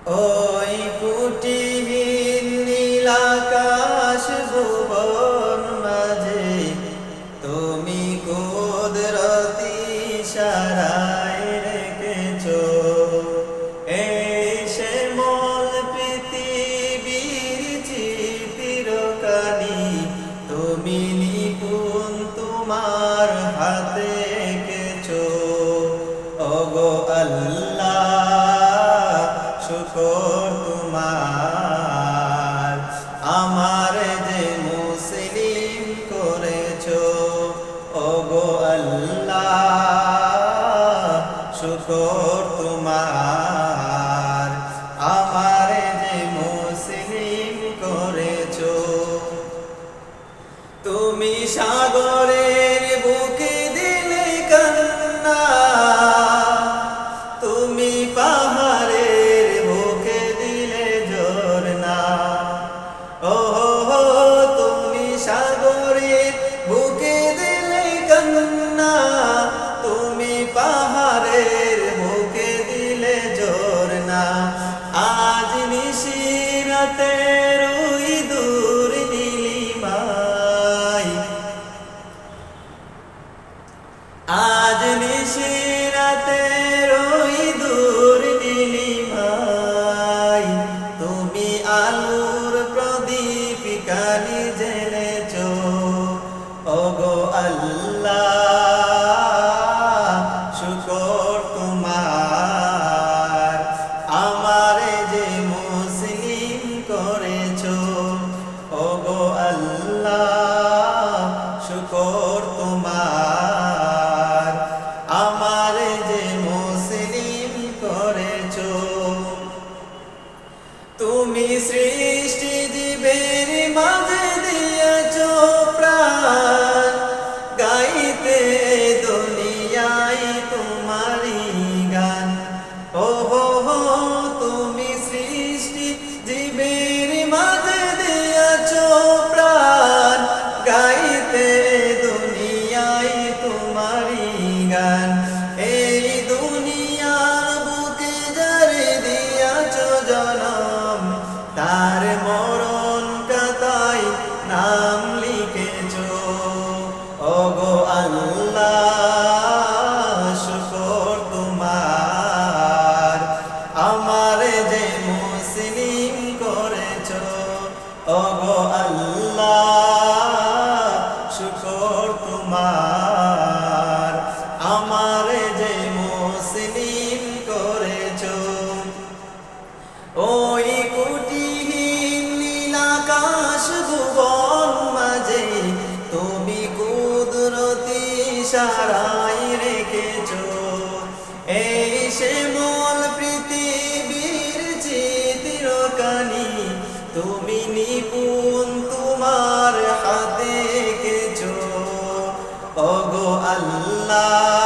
ওই কুটিহীন নীলাকাশ ভুবন মাঝে তুমি কুদরতি ইশারায় রেখেছো এই শ্যামল পৃথিবীর চিত্রকানি তুমি নিপুণ তোমার হাতে এঁকেছো। ওগো আল্লাহ শুকর তোমার আমার যে মুসলিম করেছো। ওগো আল্লাহ শুকর তোমার আমার যে মুসলিম করেছো। তুমি সাগরের বুকে দিলে কান্না, তুমি পাহাড়ের বুকে দিলে ঝরনা। ও তুমি সাগরের বুকে দিলে কান্না, তুমি পাহাড়ের বুকে দিলে ঝরনা। আজ নিশিরাতের ওই দূর নীলিমায়, আজ নিশিরাতের ওই দূর নীলিমায় তুমি আলোর প্রদীপিকানি জ্বেলেছো। ওগো আল্লাহ শুকর তোমার আমারে যে মুসলিম করেছো। ওগো আল্লাহ শুকর তোমার আমারে যে মুসলিম করেছো। তুমি সৃষ্টি জীবের মাঝে দিয়েছো প্রাণ, গাইতে দুনিয়ায় তোমারই গান। ও তুমি সৃষ্টি জীবের মাঝে দিয়েছো প্রাণ, গাইতে দুনিয়ায় তোমারই গান। এই দুনিয়ার বুকে যারে দিয়াছো জনম, তার মরণ কাতায় নাম লিখেছো। ওগো আল্লাহ শুকর তোমার আমারে যে মুসলিম করেছো। ওগো আল্লাহ শুকর তোমার আমারে যে মুসলিম করেছো। ওই কুটিহীন নীলাকাশ ভুবন মাঝে তুমি কুদরতি ইশারায় রেখেছো এই শ্যামল পৃথিবীর চিত্রকানি তুমি নিপুণ তোমার হাতে এঁকেছো। ওগো আল্লাহ